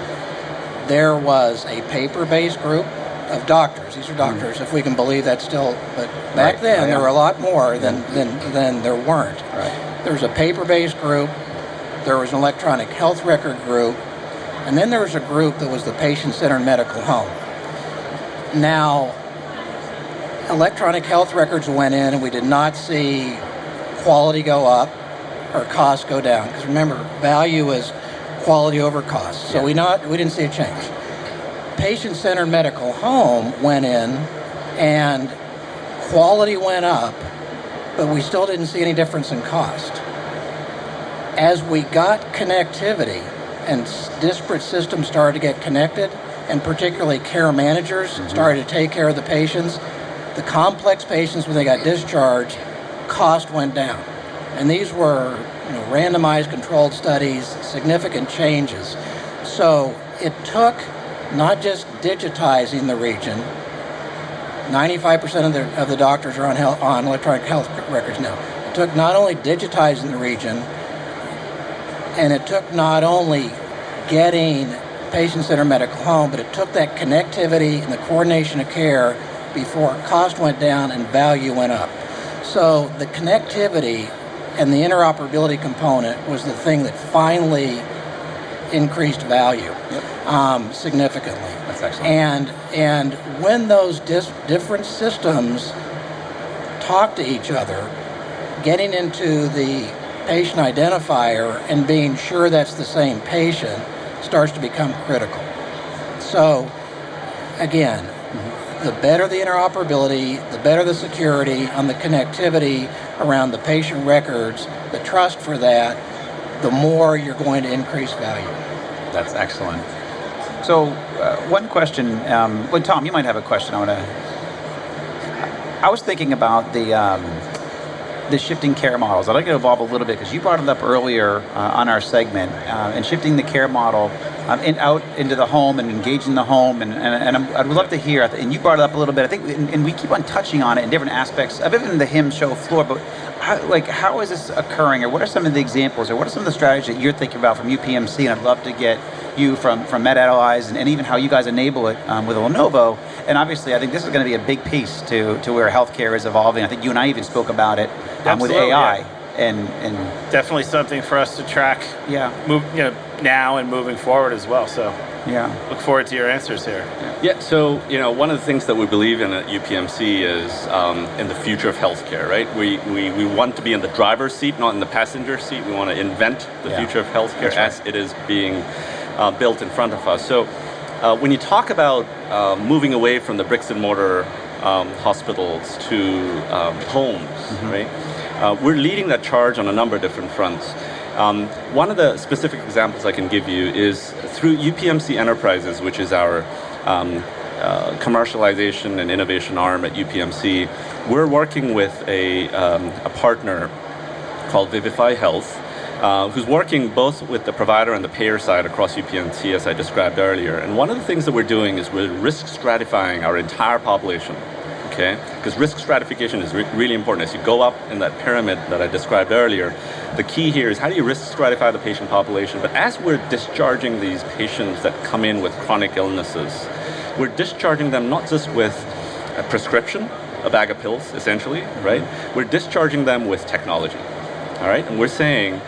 There was a paper-based group of doctors. These are doctors, if we can believe that still. But back then, there were a lot more than there weren't. Right. There was a paper-based group. There was an electronic health record group. And then there was a group that was the patient-centered medical home. Now, electronic health records went in, and we did not see quality go up or costs go down. Because remember, value is quality over cost. So we didn't see a change. Patient-centered medical home went in and quality went up, but we still didn't see any difference in cost. As we got connectivity and disparate systems started to get connected, and particularly care managers started to take care of the patients, the complex patients, when they got discharged, cost went down. And these were randomized controlled studies, significant changes. So it took not just digitizing the region. 95% of the doctors are on electronic health records now. It took not only digitizing the region, and it took not only getting patient-centered medical home, but it took that connectivity and the coordination of care before cost went down and value went up. So the connectivity and the interoperability component was the thing that finally increased value significantly. That's excellent. And when those different systems talk to each other, getting into the patient identifier and being sure that's the same patient starts to become critical. So again, the better the interoperability, the better the security on the connectivity around the patient records, the trust for that, the more you're going to increase value. That's excellent. So one question, well, Tom, you might have a question. I was thinking about the shifting care models. I'd like to evolve a little bit because you brought it up earlier on our segment, and shifting the care model out into the home and engaging the home, and I'd love to hear, and you brought it up a little bit, I think, and we keep on touching on it in different aspects of even the HIMSS show floor, but how is this occurring, or what are some of the examples, or what are some of the strategies that you're thinking about from UPMC, and I'd love to get you from MedAllies and even how you guys enable it with Lenovo. And obviously, I think this is going to be a big piece to where healthcare is evolving. I think you and I even spoke about it with AI. Yeah. And definitely something for us to track. Yeah. Now and moving forward as well. So yeah, look forward to your answers here. Yeah, so one of the things that we believe in at UPMC is in the future of healthcare, right? We want to be in the driver's seat, not in the passenger seat. We want to invent the future of healthcare as it is being built in front of us. So when you talk about moving away from the bricks and mortar hospitals to homes, right? We're leading that charge on a number of different fronts. One of the specific examples I can give you is through UPMC Enterprises, which is our commercialization and innovation arm at UPMC. We're working with a partner called Vivify Health, who's working both with the provider and the payer side across UPMC, as I described earlier. And one of the things that we're doing is we're risk stratifying our entire population. Okay, because risk stratification is really important. As you go up in that pyramid that I described earlier, the key here is how do you risk stratify the patient population? But as we're discharging these patients that come in with chronic illnesses, we're discharging them not just with a prescription, a bag of pills, essentially, right? We're discharging them with technology, all right? And we're saying,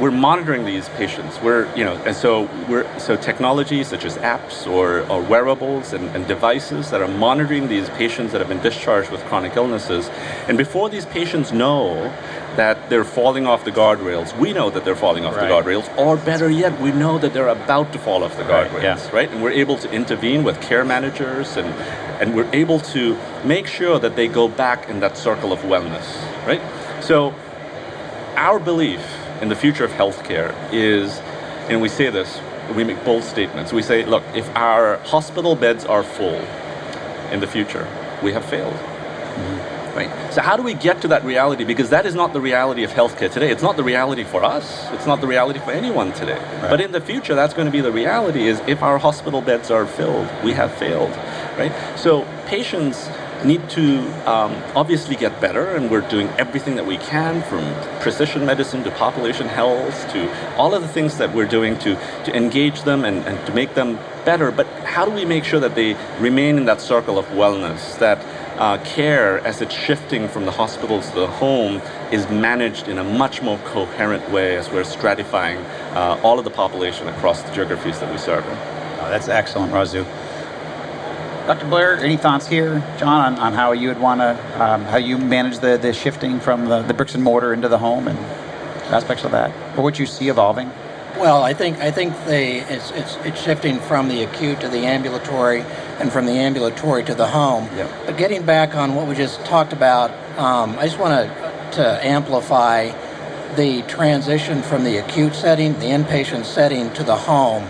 we're monitoring these patients. So technology such as apps or wearables and devices that are monitoring these patients that have been discharged with chronic illnesses. And before these patients know that they're falling off the guardrails, we know that they're falling off the guardrails, or better yet, we know that they're about to fall off the guardrails, right? And we're able to intervene with care managers, and we're able to make sure that they go back in that circle of wellness, right? So our belief in the future of healthcare is, and we say this, we make bold statements. We say, look, if our hospital beds are full in the future, we have failed. Right? So how do we get to that reality? Because that is not the reality of healthcare today. It's not the reality for us. It's not the reality for anyone today. Right. But in the future, that's going to be the reality, is if our hospital beds are filled, we have failed. Right? So patients need to obviously get better, and we're doing everything that we can, from precision medicine to population health to all of the things that we're doing to engage them and to make them better. But how do we make sure that they remain in that circle of wellness, that care, as it's shifting from the hospitals to the home, is managed in a much more coherent way as we're stratifying all of the population across the geographies that we serve in? Oh, that's excellent, Rasu. Dr. Blair, any thoughts here, John, on how you would want to, how you manage the shifting from the bricks and mortar into the home and aspects of that, or what you see evolving? Well, I think it's shifting from the acute to the ambulatory, and from the ambulatory to the home. Yep. But getting back on what we just talked about, I just want to amplify the transition from the acute setting, the inpatient setting, to the home.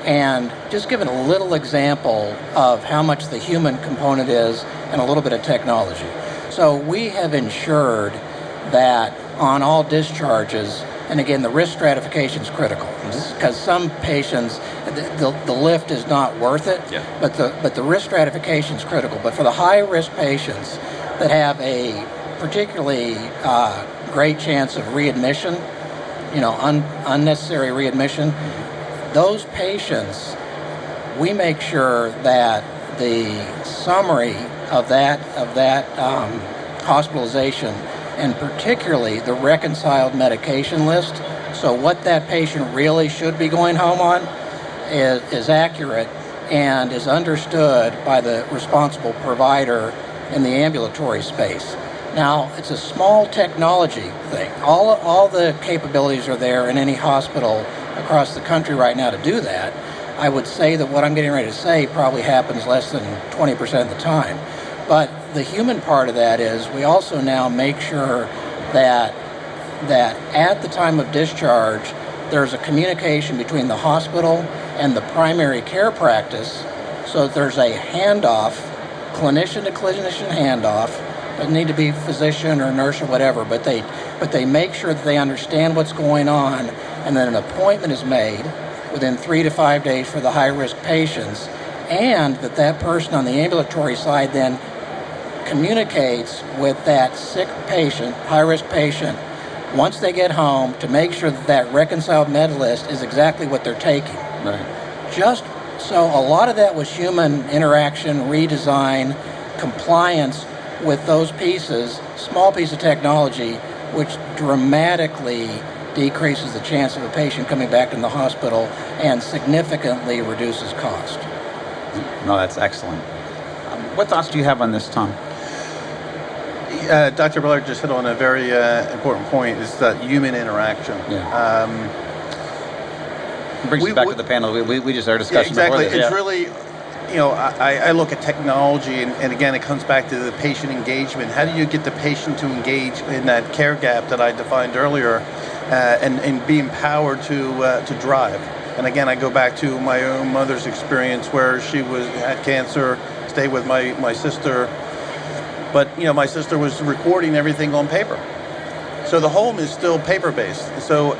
And just give it a little example of how much the human component is and a little bit of technology. So we have ensured that on all discharges, and again, the risk stratification is critical, because some patients, the lift is not worth it. Yeah. But the risk stratification is critical. But for the high risk patients that have a particularly great chance of readmission, unnecessary readmission, those patients, we make sure that the summary of that hospitalization, and particularly the reconciled medication list, so what that patient really should be going home on, is accurate and is understood by the responsible provider in the ambulatory space. Now, it's a small technology thing. All the capabilities are there in any hospital across the country right now to do that. I would say that what I'm getting ready to say probably happens less than 20% of the time. But the human part of that is we also now make sure that at the time of discharge, there's a communication between the hospital and the primary care practice, so that there's a handoff, clinician to clinician handoff. Doesn't need to be physician or nurse or whatever, but they make sure that they understand what's going on, and then an appointment is made within 3 to 5 days for the high-risk patients, and that person on the ambulatory side then communicates with that sick patient, high-risk patient, once they get home, to make sure that reconciled med list is exactly what they're taking. Right. Just so a lot of that was human interaction, redesign, compliance with those pieces, small piece of technology, which dramatically decreases the chance of a patient coming back in the hospital and significantly reduces cost. No, that's excellent. What thoughts do you have on this, Tom? Dr. Blair just hit on a very important point, is that human interaction. Yeah. Brings us back to the panel. We just had our discussion exactly. before this. It's really, I look at technology, and again, it comes back to the patient engagement. How do you get the patient to engage in that care gap that I defined earlier, and be empowered to drive? And again, I go back to my own mother's experience where she had cancer, stayed with my sister, but my sister was recording everything on paper. So the home is still paper-based. So,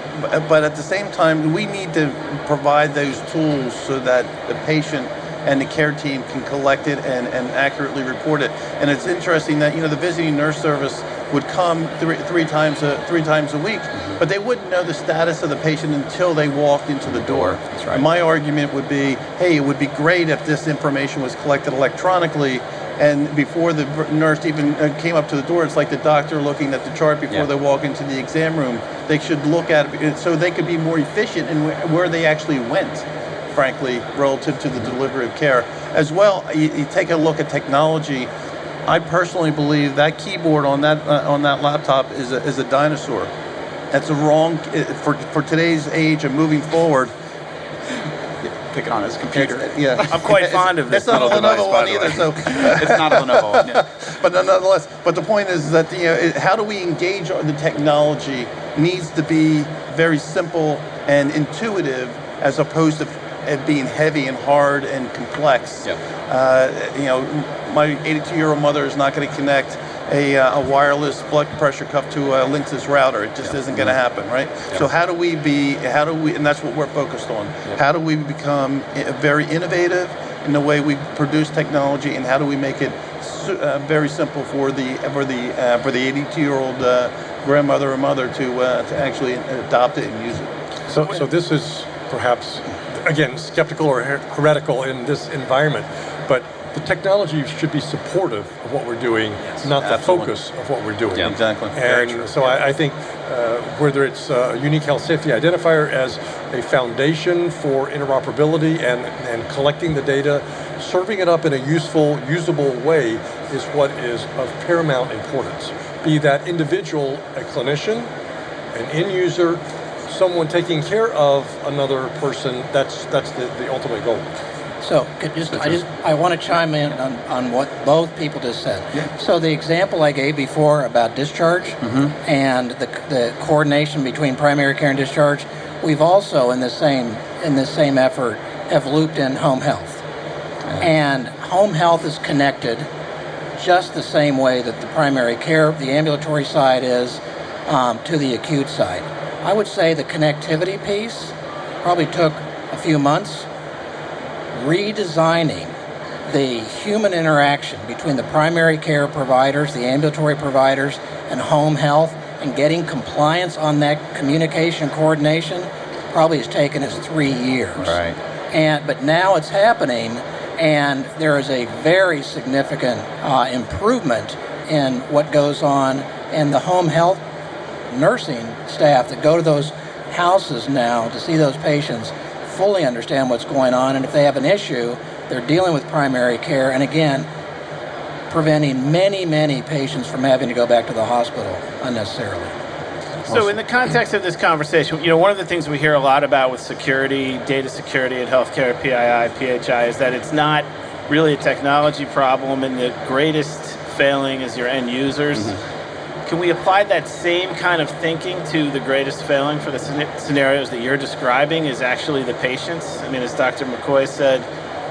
but at the same time, we need to provide those tools so that the patient and the care team can collect it and accurately report it. And it's interesting that the visiting nurse service would come three times a week, but they wouldn't know the status of the patient until they walked into the door. That's right. And my argument would be, hey, it would be great if this information was collected electronically, and before the nurse even came up to the door, it's like the doctor looking at the chart before they walk into the exam room. They should look at it so they could be more efficient in where they actually went, frankly, relative to the delivery of care. As well, you take a look at technology. I personally believe that keyboard on that laptop is a dinosaur. That's a wrong for today's age and moving forward. Picking on his computer. I'm quite fond of this. It's not a Lenovo one either, so It's not a Lenovo one. Yeah. but nonetheless. But the point is that how do we engage the technology needs to be very simple and intuitive, as opposed to it being heavy and hard and complex. Yeah. My 82-year-old mother is not going to connect a wireless blood pressure cuff to a Linksys router. It just isn't going to happen, right? Yeah. So how do we, and that's what we're focused on. Yeah. How do we become very innovative in the way we produce technology, and how do we make it very simple for the 82-year-old grandmother or mother to actually adopt it and use it? So this is perhaps, again, skeptical or heretical in this environment, but the technology should be supportive of what we're doing, not the focus of what we're doing. Yeah, exactly. And so I think whether it's a unique health safety identifier as a foundation for interoperability and collecting the data, serving it up in a useful, usable way is what is of paramount importance. Be that individual a clinician, an end user, someone taking care of another person, that's the ultimate goal. So I want to chime in on what both people just said. Yeah. So the example I gave before about discharge and the coordination between primary care and discharge, we've also in this same effort have looped in home health. And home health is connected just the same way that the primary care, the ambulatory side is to the acute side. I would say the connectivity piece probably took a few months redesigning the human interaction between the primary care providers, the ambulatory providers, and home health, and getting compliance on that communication coordination probably has taken us 3 years. Right. But now it's happening, and there is a very significant improvement in what goes on, and the home health nursing staff that go to those houses now to see those patients fully understand what's going on, and if they have an issue, they're dealing with primary care, and again, preventing many, many patients from having to go back to the hospital unnecessarily. So in the context of this conversation, one of the things we hear a lot about with security, data security at healthcare, PII, PHI, is that it's not really a technology problem, and the greatest failing is your end users. Can we apply that same kind of thinking to the greatest failing for the scenarios that you're describing is actually the patients? I mean, as Dr. McCoy said,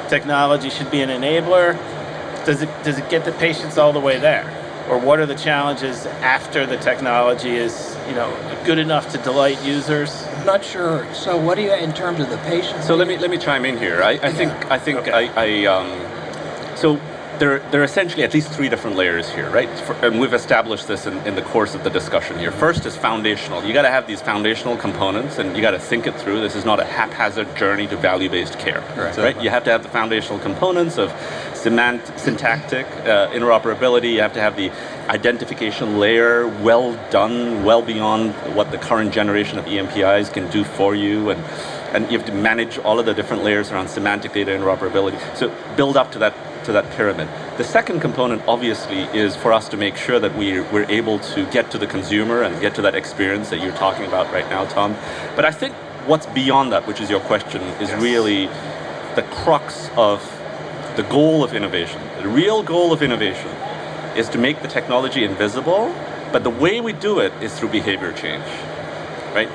technology should be an enabler. Does it get the patients all the way there? Or what are the challenges after the technology is, good enough to delight users? I'm not sure. So what do you, in terms of the patients? So let me chime in here. I think so there are essentially at least 3 different layers here, right? And we've established this in the course of the discussion here. First is foundational. You got to have these foundational components, and you got to think it through. This is not a haphazard journey to value-based care, right? You have to have the foundational components of syntactic interoperability. You have to have the identification layer well done, well beyond what the current generation of EMPIs can do for you, and you have to manage all of the different layers around semantic data interoperability. So build up to that pyramid. The second component, obviously, is for us to make sure that we're able to get to the consumer and get to that experience that you're talking about right now, Tom. But I think what's beyond that, which is your question, is really the crux of the goal of innovation. The real goal of innovation is to make the technology invisible, but the way we do it is through behavior change, right?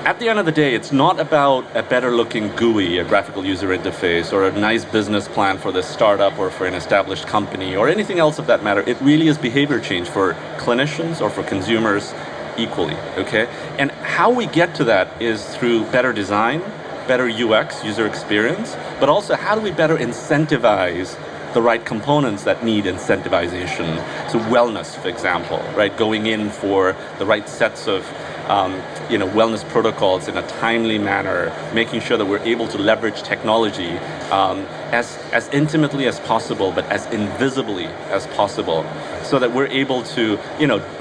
At the end of the day, it's not about a better looking GUI, a graphical user interface, or a nice business plan for this startup or for an established company or anything else of that matter. It really is behavior change for clinicians or for consumers equally, okay? And how we get to that is through better design, better UX, user experience, but also how do we better incentivize the right components that need incentivization. So wellness, for example, right? Going in for the right sets of wellness protocols in a timely manner, making sure that we're able to leverage technology as intimately as possible, but as invisibly as possible, so that we're able to,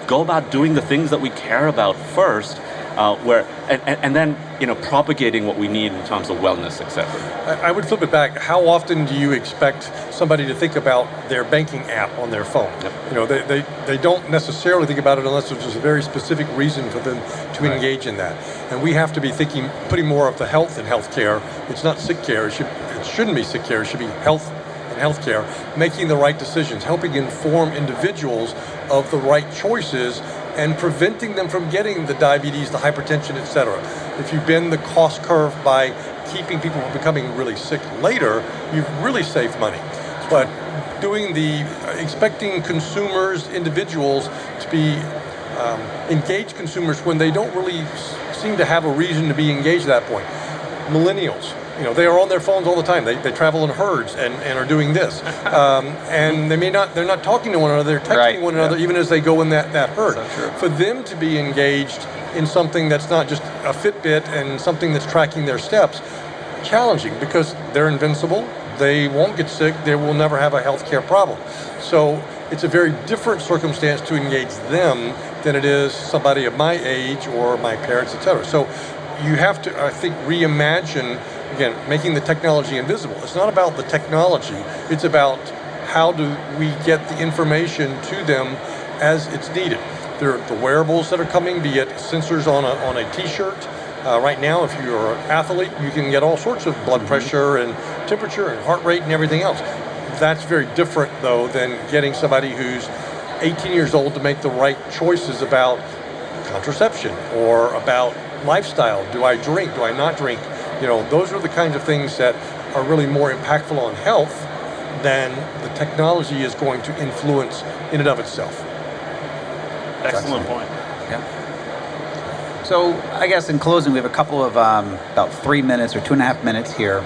go about doing the things that we care about first, and then propagating what we need in terms of wellness, etc. I would flip it back. How often do you expect somebody to think about their banking app on their phone? Yep. They don't necessarily think about it unless there's a very specific reason for them to engage in that. And we have to be putting more of the health in healthcare. It's not sick care. It shouldn't be sick care. It should be health and healthcare, making the right decisions, helping inform individuals of the right choices, and preventing them from getting the diabetes, the hypertension, etc. If you bend the cost curve by keeping people from becoming really sick later, you've really saved money. But expecting consumers, individuals, to be engaged consumers when they don't really seem to have a reason to be engaged at that point. Millennials, they are on their phones all the time. They travel in herds and are doing this. And they're not talking to one another, they're texting one another even as they go in that herd. So for them to be engaged in something that's not just a Fitbit and something that's tracking their steps, challenging, because they're invincible, they won't get sick, they will never have a healthcare problem. So it's a very different circumstance to engage them than it is somebody of my age or my parents, etc. So you have to, I think, reimagine, again, making the technology invisible. It's not about the technology, it's about how do we get the information to them as it's needed. There are the wearables that are coming, be it sensors on a t-shirt. Right now, if you're an athlete, you can get all sorts of blood pressure and temperature and heart rate and everything else. That's very different, though, than getting somebody who's 18 years old to make the right choices about contraception or about lifestyle. Do I drink? Do I not drink? Those are the kinds of things that are really more impactful on health than the technology is going to influence in and of itself. Excellent point. Yeah. So I guess in closing, we have a couple of about 3 minutes or 2.5 minutes here.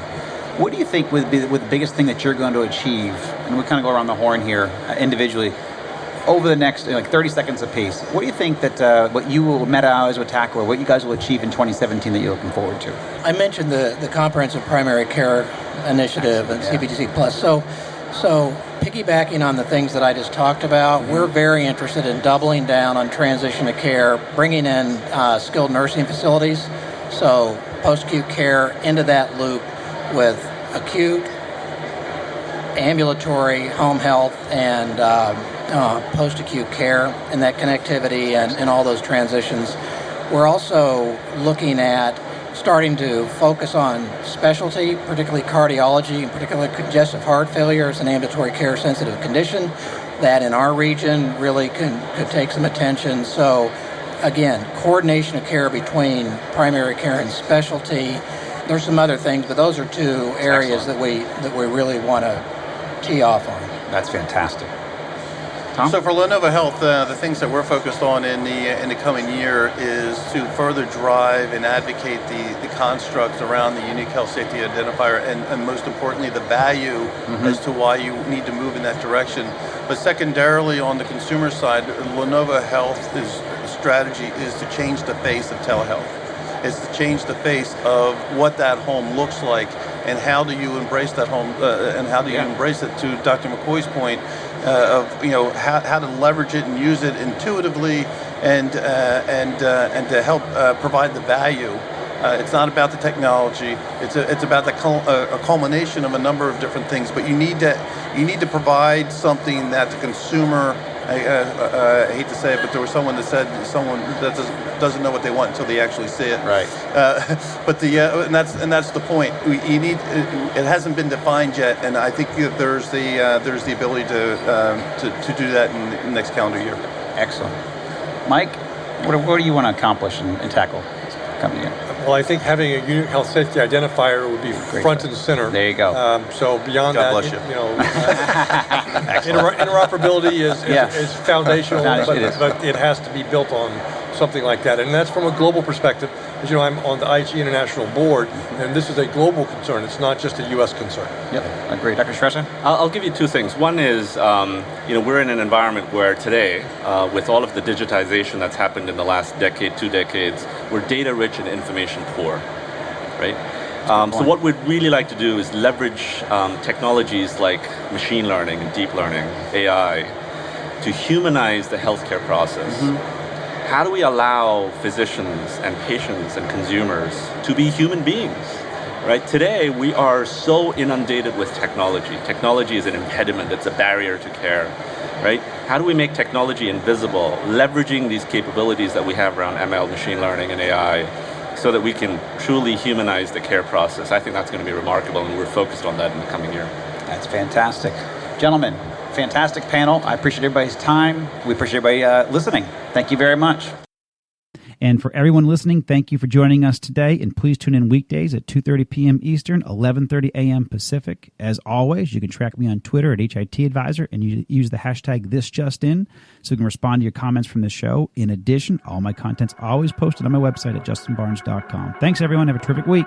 What do you think would be the biggest thing that you're going to achieve? And we kind of go around the horn here individually. Over the next 30 seconds apiece, what do you think that what you will, MedAllies will tackle, or what you guys will achieve in 2017 that you're looking forward to? I mentioned the Comprehensive Primary Care Initiative and CPTC Plus. So piggybacking on the things that I just talked about, we're very interested in doubling down on transition to care, bringing in skilled nursing facilities, so post-acute care into that loop with acute, ambulatory, home health, and post-acute care, and that connectivity and all those transitions. We're also looking at starting to focus on specialty, particularly cardiology, and particularly congestive heart failure as an ambulatory care sensitive condition that in our region really could take some attention. So again, coordination of care between primary care and specialty. There's some other things, but those are two areas that we really want to tee off on. That's fantastic. Tom? So for Lenovo Health, the things that we're focused on in the coming year is to further drive and advocate the constructs around the unique health safety identifier, and most importantly, the value as to why you need to move in that direction. But secondarily, on the consumer side, Lenovo Health's strategy is to change the face of telehealth. It's to change the face of what that home looks like, and how do you embrace that home, and how do you embrace it, to Dr. McCoy's point, of how to leverage it and use it intuitively, and to help provide the value. It's not about the technology. It's about a culmination of a number of different things. But you need to provide something that the consumer. I hate to say it, but there was someone that said someone that doesn't know what they want until they actually see it. Right. But and that's the point. It hasn't been defined yet, and I think that there's the ability to do that in the next calendar year. Excellent. Mike, what do you want to accomplish and tackle coming year? Well, I think having a unique health safety identifier would be front and center. There you go. So beyond God that, bless you. Interoperability is foundational, It but it has to be built on something like that. And that's from a global perspective. As you know, I'm on the IT International Board, and this is a global concern. It's not just a U.S. concern. Yep, agreed. Dr. Shrestha? I'll give you two things. One is, we're in an environment where today, with all of the digitization that's happened in the last decade, 2 decades, we're data rich and information poor, right? So what we'd really like to do is leverage technologies like machine learning and deep learning, AI, to humanize the healthcare process. How do we allow physicians and patients and consumers to be human beings? Right? Today, we are so inundated with technology. Technology is an impediment, it's a barrier to care, right? How do we make technology invisible, leveraging these capabilities that we have around ML, machine learning, and AI, so that we can truly humanize the care process? I think that's going to be remarkable, and we're focused on that in the coming year. That's fantastic. Gentlemen, fantastic panel. I appreciate everybody's time. We appreciate everybody listening. Thank you very much. And for everyone listening, thank you for joining us today. And please tune in weekdays at 2:30 p.m. Eastern, 11:30 a.m. Pacific. As always, you can track me on Twitter at HIT Advisor, and you use the hashtag #ThisJustIn so you can respond to your comments from this show. In addition, all my content's always posted on my website at justinbarnes.com. Thanks, everyone. Have a terrific week.